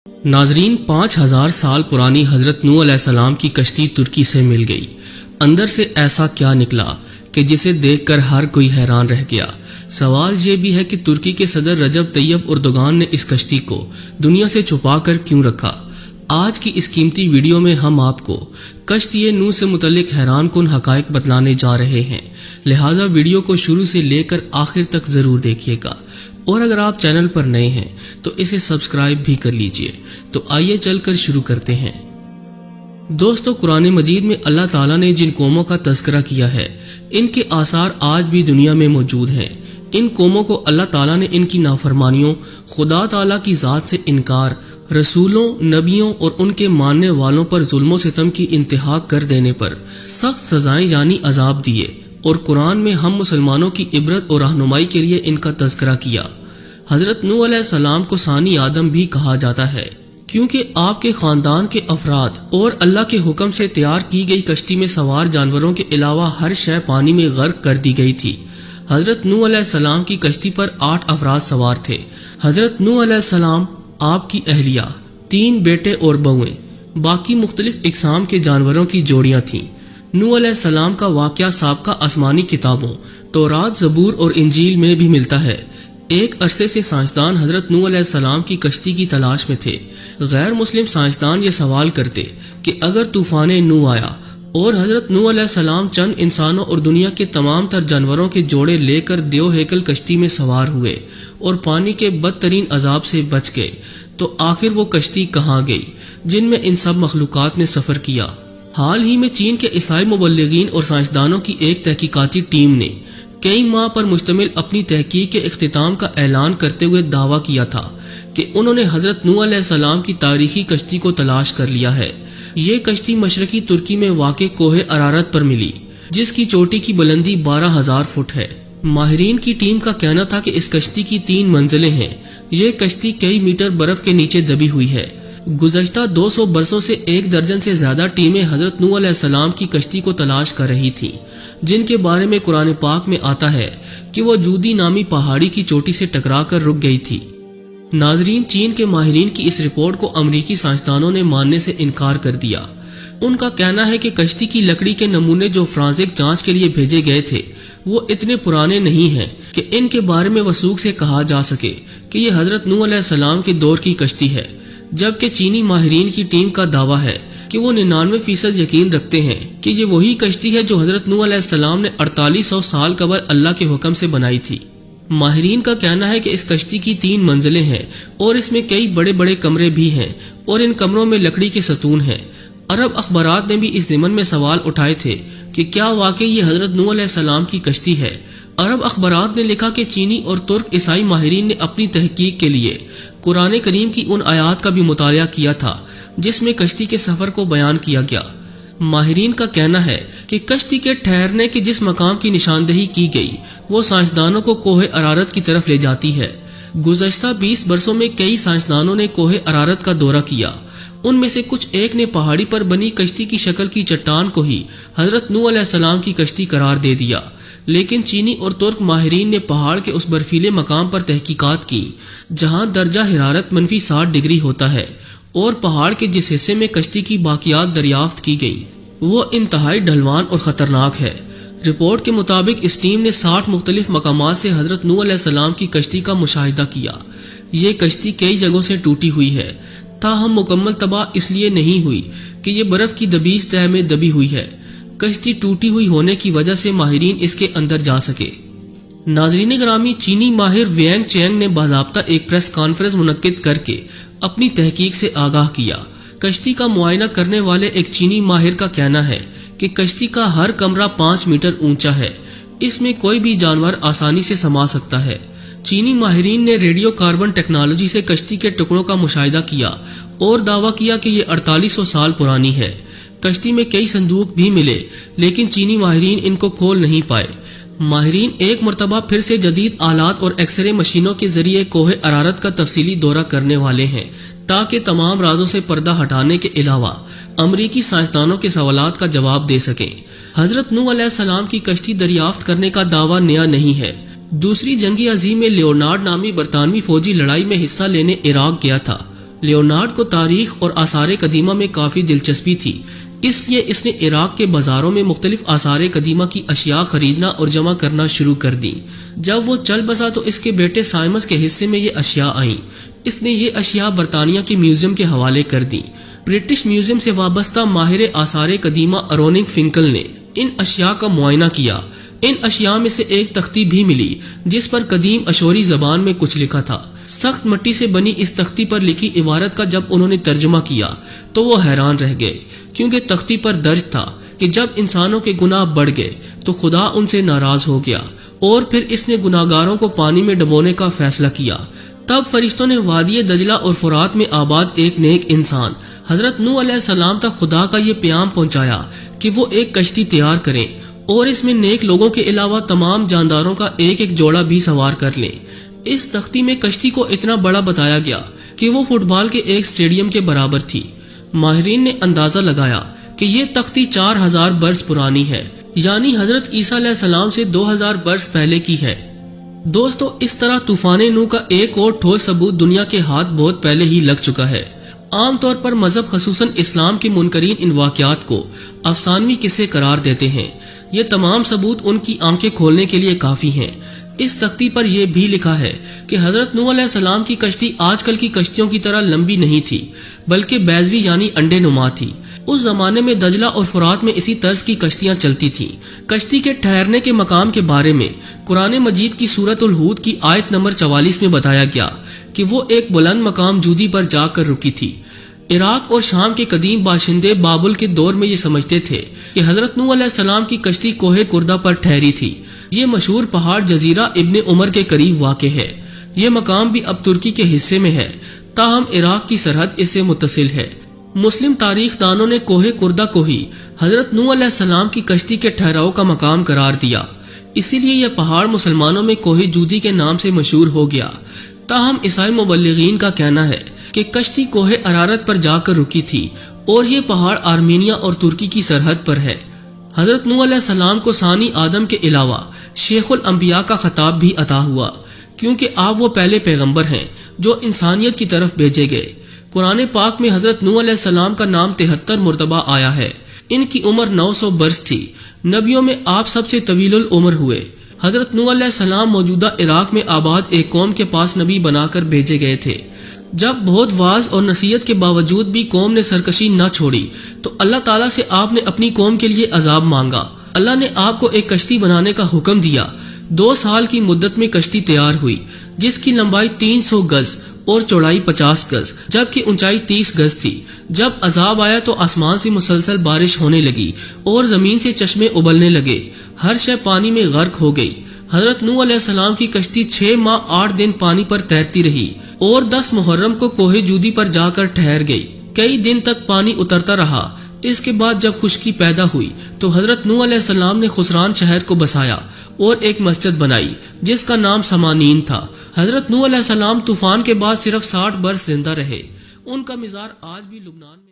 ناظرین، 5000 سال پرانی حضرت نوح علیہ السلام کی کشتی ترکی سے مل گئی۔ اندر سے ایسا کیا نکلا کہ جسے دیکھ کر ہر کوئی حیران رہ گیا۔ سوال یہ بھی ہے کہ ترکی کے صدر رجب طیب اردوغان نے اس کشتی کو دنیا سے چھپا کر کیوں رکھا؟ آج کی اس قیمتی ویڈیو میں ہم آپ کو کشتی نوح سے متعلق حیران کن حقائق بتلانے جا رہے ہیں، لہٰذا ویڈیو کو شروع سے لے کر آخر تک ضرور دیکھیے گا، اور اگر آپ چینل پر نئے ہیں تو اسے سبسکرائب بھی کر لیجئے۔ تو آئیے چل کر شروع کرتے ہیں۔ دوستو، قرآن مجید میں اللہ تعالیٰ نے جن قوموں کا تذکرہ کیا ہے، ان کے آثار آج بھی دنیا میں موجود ہیں۔ ان قوموں کو اللہ تعالیٰ نے ان کی نافرمانیوں، خدا تعالیٰ کی ذات سے انکار، رسولوں، نبیوں اور ان کے ماننے والوں پر ظلم و ستم کی انتہا کر دینے پر سخت سزائیں یعنی عذاب دیے، اور قرآن میں ہم مسلمانوں کی عبرت اور رہنمائی کے لیے ان کا تذکرہ کیا۔ حضرت نوح علیہ السلام کو ثانی آدم بھی کہا جاتا ہے، کیونکہ آپ کے خاندان کے افراد اور اللہ کے حکم سے تیار کی گئی کشتی میں سوار جانوروں کے علاوہ ہر شے پانی میں غرق کر دی گئی تھی۔ حضرت نوح علیہ السلام کی کشتی پر 8 افراد سوار تھے۔ حضرت نوح علیہ السلام، آپ کی اہلیہ، 3 بیٹے اور بہویں، باقی مختلف اقسام کے جانوروں کی جوڑیاں تھیں۔ نوح علیہ السلام کا واقعہ سابقہ آسمانی کتابوں تورات، زبور اور انجیل میں بھی ملتا ہے۔ ایک عرصے سے سائنسدان حضرت نوح علیہ السلام کی کشتی کی تلاش میں تھے۔ غیر مسلم سائنسدان یہ سوال کرتے کہ اگر طوفان نوح آیا اور حضرت نوح علیہ السلام چند انسانوں اور دنیا کے تمام تر جانوروں کے جوڑے لے کر دیو ہیکل کشتی میں سوار ہوئے اور پانی کے بدترین عذاب سے بچ گئے، تو آخر وہ کشتی کہاں گئی جن میں ان سب مخلوقات نے سفر کیا؟ حال ہی میں چین کے عیسائی مبلغین اور سائنسدانوں کی ایک تحقیقاتی ٹیم نے کئی ماہ پر مشتمل اپنی تحقیق کے اختتام کا اعلان کرتے ہوئے دعویٰ کیا تھا کہ انہوں نے حضرت نوح علیہ السلام کی تاریخی کشتی کو تلاش کر لیا ہے۔ یہ کشتی مشرقی ترکی میں واقع کوہ ارارات پر ملی، جس کی چوٹی کی بلندی 12,000 فٹ ہے۔ ماہرین کی ٹیم کا کہنا تھا کہ اس کشتی کی 3 منزلیں ہیں۔ یہ کشتی کئی میٹر برف کے نیچے دبی ہوئی ہے۔ گزشتہ 200 برسوں سے 1 درجن سے زیادہ ٹیمیں حضرت نوح علیہ السلام کی کشتی کو تلاش کر رہی تھیں، جن کے بارے میں قرآن پاک میں آتا ہے کہ وہ جودی نامی پہاڑی کی چوٹی سے ٹکرا کر رک گئی تھی۔ ناظرین، چین کے ماہرین کی اس رپورٹ کو امریکی سائنسدانوں نے ماننے سے انکار کر دیا۔ ان کا کہنا ہے کہ کشتی کی لکڑی کے نمونے جو فرانسک جانچ کے لیے بھیجے گئے تھے وہ اتنے پرانے نہیں ہیں کہ ان کے بارے میں وثوق سے کہا جا سکے کہ یہ حضرت نوح علیہ السلام کے دور کی کشتی ہے، جبکہ چینی ماہرین کی ٹیم کا دعویٰ ہے کہ وہ 99% یقین رکھتے ہیں کہ یہ وہی کشتی ہے جو حضرت نوح علیہ السلام نے 4800 سال قبل اللہ کے حکم سے بنائی تھی۔ ماہرین کا کہنا ہے کہ اس کشتی کی 3 منزلیں ہیں اور اس میں کئی بڑے بڑے کمرے بھی ہیں، اور ان کمروں میں لکڑی کے ستون ہیں۔ عرب اخبارات نے بھی اس ضمن میں سوال اٹھائے تھے کہ کیا واقعی یہ حضرت نوح علیہ السلام کی کشتی ہے؟ عرب اخبارات نے لکھا کہ چینی اور ترک عیسائی ماہرین نے اپنی تحقیق کے لیے قرآن کریم کی ان آیات کا بھی مطالعہ کیا تھا جس میں کشتی کے سفر کو بیان کیا گیا۔ ماہرین کا کہنا ہے کہ کشتی کے ٹھہرنے کے جس مقام کی نشاندہی کی گئی وہ سائنسدانوں کو کوہ ارارات کی طرف لے جاتی ہے۔ گزشتہ 20 برسوں میں کئی سائنسدانوں نے کوہ ارارات کا دورہ کیا۔ ان میں سے کچھ ایک نے پہاڑی پر بنی کشتی کی شکل کی چٹان کو ہی حضرت نوح علیہ السلام کی کشتی قرار دے دیا، لیکن چینی اور ترک ماہرین نے پہاڑ کے اس برفیلے مقام پر تحقیقات کی جہاں درجہ حرارت -60 ڈگری ہوتا ہے، اور پہاڑ کے جس حصے میں کشتی کی باقیات دریافت کی گئی وہ انتہائی ڈھلوان اور خطرناک ہے۔ رپورٹ کے مطابق اس ٹیم نے 60 مختلف مقامات سے حضرت نوح علیہ السلام کی کشتی کا مشاہدہ کیا۔ یہ کشتی کئی جگہوں سے ٹوٹی ہوئی ہے، تاہم مکمل تباہ اس لیے نہیں ہوئی کہ یہ برف کی دبیج تہہ میں دبی ہوئی ہے۔ کشتی ٹوٹی ہوئی ہونے کی وجہ سے ماہرین اس کے اندر جا سکے۔ ناظرین گرامی، چینی ماہر وینگ چینگ نے باضابطہ ایک پریس کانفرنس منعقد کر کے اپنی تحقیق سے آگاہ کیا۔ کشتی کا معائنہ کرنے والے ایک چینی ماہر کا کہنا ہے کہ کشتی کا ہر کمرہ 5 میٹر اونچا ہے، اس میں کوئی بھی جانور آسانی سے سما سکتا ہے۔ چینی ماہرین نے ریڈیو کاربن ٹیکنالوجی سے کشتی کے ٹکڑوں کا مشاہدہ کیا اور دعویٰ کیا کہ یہ 4800 سال پرانی ہے۔ کشتی میں کئی صندوق بھی ملے، لیکن چینی ماہرین ان کو کھول نہیں پائے۔ ماہرین ایک مرتبہ پھر سے جدید آلات اور ایکس رے مشینوں کے ذریعے کوہ ارارات کا تفصیلی دورہ کرنے والے ہیں تاکہ تمام رازوں سے پردہ ہٹانے کے علاوہ امریکی سائنسدانوں کے سوالات کا جواب دے سکیں۔ حضرت نوح علیہ السلام کی کشتی دریافت کرنے کا دعویٰ نیا نہیں ہے۔ دوسری جنگ عظیم میں لیونارڈ نامی برطانوی فوجی لڑائی میں حصہ لینے عراق گیا تھا۔ لیونارڈ کو تاریخ اور آثار قدیمہ میں کافی دلچسپی تھی، اس لیے اس نے عراق کے بازاروں میں مختلف آثار قدیمہ کی اشیاء خریدنا اور جمع کرنا شروع کر دی۔ جب وہ چل بسا تو اس کے بیٹے سائمس کے حصے میں یہ اشیاء آئیں۔ اس نے یہ اشیاء برطانیہ کے میوزیم کے حوالے کر دی۔ برٹش میوزیم سے وابستہ ماہر آثار قدیمہ اروننگ فنکل نے ان اشیاء کا معائنہ کیا۔ ان اشیاء میں سے ایک تختی بھی ملی جس پر قدیم اشوری زبان میں کچھ لکھا تھا۔ سخت مٹی سے بنی اس تختی پر لکھی عبارت کا جب انہوں نے ترجمہ کیا تو وہ حیران رہ گئے، کیونکہ تختی پر درج تھا کہ جب انسانوں کے گناہ بڑھ گئے تو خدا ان سے ناراض ہو گیا اور پھر اس نے گناہگاروں کو پانی میں ڈبونے کا فیصلہ کیا۔ تب فرشتوں نے وادی دجلہ اور فرات میں آباد ایک نیک انسان حضرت نوح علیہ السلام تک خدا کا یہ پیام پہنچایا کہ وہ ایک کشتی تیار کریں اور اس میں نیک لوگوں کے علاوہ تمام جانداروں کا ایک ایک جوڑا بھی سوار کر لیں۔ اس تختی میں کشتی کو اتنا بڑا بتایا گیا کہ وہ فٹ بال کے ایک اسٹیڈیم کے برابر تھی۔ ماہرین نے اندازہ لگایا کہ یہ تختی 4000 برس پرانی ہے، یعنی حضرت عیسیٰ علیہ السلام سے 2000 برس پہلے کی ہے۔ دوستو، اس طرح طوفان نوح کا ایک اور ٹھوس ثبوت دنیا کے ہاتھ بہت پہلے ہی لگ چکا ہے۔ عام طور پر مذہب خصوصاً اسلام کے منکرین ان واقعات کو افسانوی قصے قرار دیتے ہیں۔ یہ تمام ثبوت ان کی آنکھیں کھولنے کے لیے کافی ہیں۔ اس تختی پر یہ بھی لکھا ہے کہ حضرت نوح علیہ السلام کی کشتی آج کل کی کشتیوں کی طرح لمبی نہیں تھی، بلکہ بیضوی یعنی انڈے نما تھی۔ اس زمانے میں دجلہ اور فرات میں اسی طرز کی کشتیاں چلتی تھیں۔ کشتی کے ٹھہرنے کے مقام کے بارے میں قرآن مجید کی سورۃ الہود کی آیت نمبر 44 میں بتایا گیا کہ وہ ایک بلند مقام جودی پر جا کر رکی تھی۔ عراق اور شام کے قدیم باشندے بابل کے دور میں یہ سمجھتے تھے کہ حضرت نوح علیہ السلام کی کشتی کوہ کردہ پر ٹھہری تھی۔ یہ مشہور پہاڑ جزیرہ ابن عمر کے قریب واقع ہے۔ یہ مقام بھی اب ترکی کے حصے میں ہے، تاہم عراق کی سرحد اس سے متصل ہے۔ مسلم تاریخ دانوں نے کوہ کردہ کو ہی حضرت نوح علیہ السلام کی کشتی کے ٹھہراؤ کا مقام قرار دیا، اسی لیے یہ پہاڑ مسلمانوں میں کوہ جودی کے نام سے مشہور ہو گیا۔ تاہم عیسائی مبلغین کا کہنا ہے کہ کشتی کوہ ارارت پر جا کر رکی تھی اور یہ پہاڑ آرمینیا اور ترکی کی سرحد پر ہے۔ حضرت نوح علیہ السلام کو ثانی آدم کے علاوہ شیخ الانبیاء کا خطاب بھی عطا ہوا، کیونکہ آپ وہ پہلے پیغمبر ہیں جو انسانیت کی طرف بھیجے گئے۔ قرآن پاک میں حضرت نوح علیہ السلام کا نام 73 مرتبہ آیا ہے۔ ان کی عمر 900 برس تھی۔ نبیوں میں آپ سب سے طویل العمر ہوئے۔ حضرت نوح علیہ السلام موجودہ عراق میں آباد ایک قوم کے پاس نبی بنا کر بھیجے گئے تھے۔ جب بہت واعظ اور نصیحت کے باوجود بھی قوم نے سرکشی نہ چھوڑی تو اللہ تعالیٰ سے آپ نے اپنی قوم کے لیے عذاب مانگا۔ اللہ نے آپ کو ایک کشتی بنانے کا حکم دیا۔ 2 سال کی مدت میں کشتی تیار ہوئی، جس کی لمبائی 300 گز اور چوڑائی 50 گز جبکہ اونچائی 30 گز تھی۔ جب عذاب آیا تو آسمان سے مسلسل بارش ہونے لگی اور زمین سے چشمے ابلنے لگے، ہر شے پانی میں غرق ہو گئی۔ حضرت نوح علیہ السلام کی کشتی 6 ماہ 8 دن پانی پر تیرتی رہی اور 10 محرم کو کوہ جودی پر جا کر ٹھہر گئی۔ کئی دن تک پانی اترتا رہا۔ اس کے بعد جب خشکی پیدا ہوئی تو حضرت نوح علیہ السلام نے خسران شہر کو بسایا اور ایک مسجد بنائی جس کا نام سمانین تھا۔ حضرت نوح علیہ السلام طوفان کے بعد صرف 60 برس زندہ رہے۔ ان کا مزار آج بھی لبنان میں